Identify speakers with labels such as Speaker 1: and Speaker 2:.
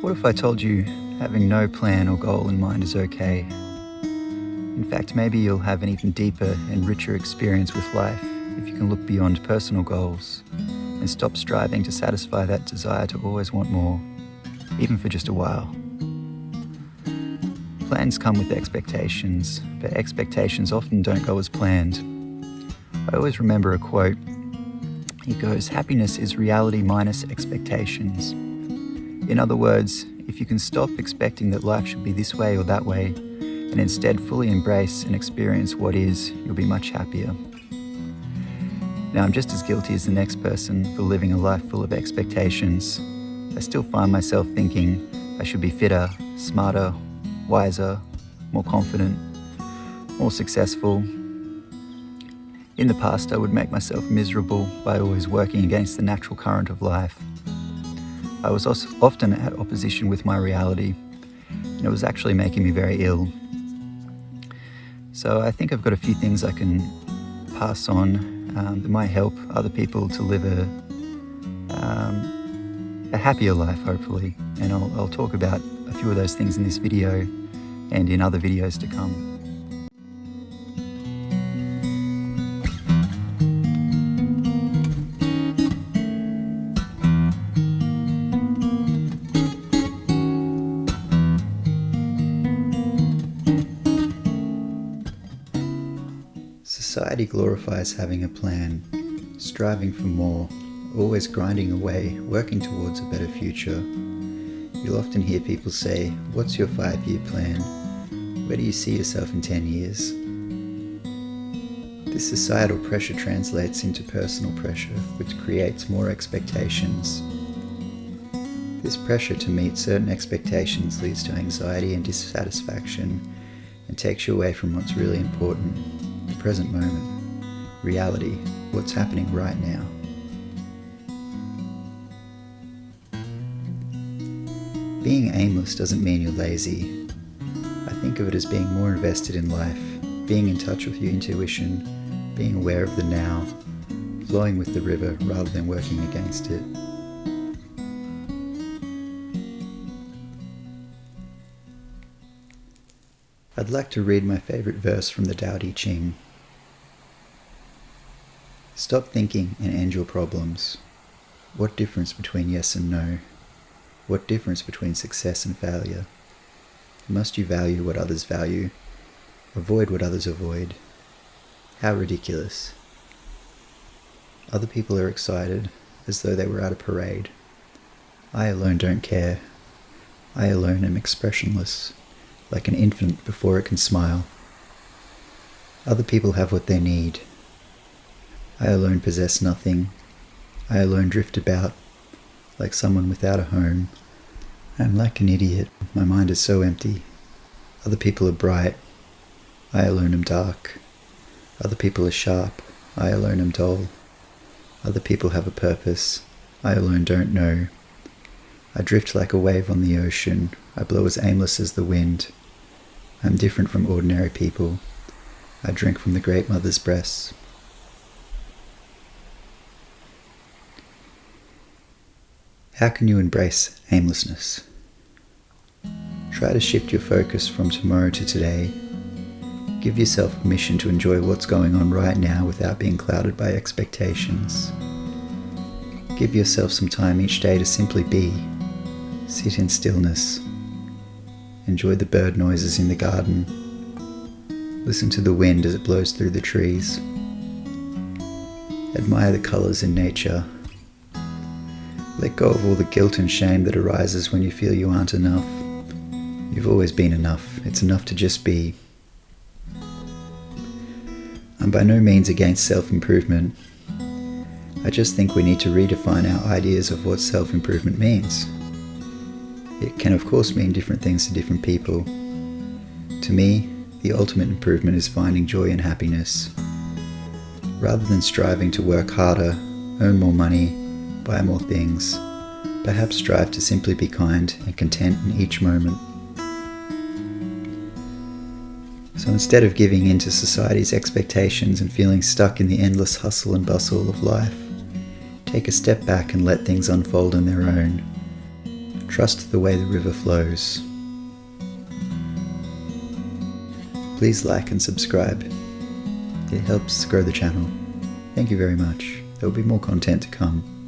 Speaker 1: What if I told you having no plan or goal in mind is okay? In fact, maybe you'll have an even deeper and richer experience with life if you can look beyond personal goals and stop striving to satisfy that desire to always want more, even for just a while. Plans come with expectations, but expectations often don't go as planned. I always remember a quote. It goes, "Happiness is reality minus expectations." In other words, if you can stop expecting that life should be this way or that way, and instead fully embrace and experience what is, you'll be much happier. Now, I'm just as guilty as the next person for living a life full of expectations. I still find myself thinking I should be fitter, smarter, wiser, more confident, more successful. In the past, I would make myself miserable by always working against the natural current of life. I was also often at opposition with my reality, and it was actually making me very ill. So I think I've got a few things I can pass on that might help other people to live a happier life, hopefully. And I'll talk about a few of those things in this video and in other videos to come. Society glorifies having a plan, striving for more, always grinding away, working towards a better future. You'll often hear people say, "What's your 5-year plan? Where do you see yourself in 10 years?" This societal pressure translates into personal pressure, which creates more expectations. This pressure to meet certain expectations leads to anxiety and dissatisfaction and takes you away from what's really important. The present moment, reality, what's happening right now. Being aimless doesn't mean you're lazy. I think of it as being more invested in life, being in touch with your intuition, being aware of the now, flowing with the river rather than working against it. I'd like to read my favorite verse from the Tao Te Ching. Stop thinking and end your problems. What difference between yes and no? What difference between success and failure? Must you value what others value? Avoid what others avoid? How ridiculous. Other people are excited as though they were at a parade. I alone don't care. I alone am expressionless, like an infant before it can smile. Other people have what they need. I alone possess nothing. I alone drift about, like someone without a home. I am like an idiot. My mind is so empty. Other people are bright. I alone am dark. Other people are sharp. I alone am dull. Other people have a purpose. I alone don't know. I drift like a wave on the ocean. I blow as aimless as the wind. I am different from ordinary people. I drink from the Great Mother's breasts. How can you embrace aimlessness? Try to shift your focus from tomorrow to today. Give yourself permission to enjoy what's going on right now without being clouded by expectations. Give yourself some time each day to simply be. Sit in stillness. Enjoy the bird noises in the garden. Listen to the wind as it blows through the trees. Admire the colors in nature. Let go of all the guilt and shame that arises when you feel you aren't enough. You've always been enough. It's enough to just be. I'm by no means against self-improvement. I just think we need to redefine our ideas of what self-improvement means. It can of course mean different things to different people. To me, the ultimate improvement is finding joy and happiness. Rather than striving to work harder, earn more money, buy more things, perhaps strive to simply be kind and content in each moment. So instead of giving in to society's expectations and feeling stuck in the endless hustle and bustle of life, take a step back and let things unfold on their own. Trust the way the river flows. Please like and subscribe. It helps grow the channel. Thank you very much. There will be more content to come.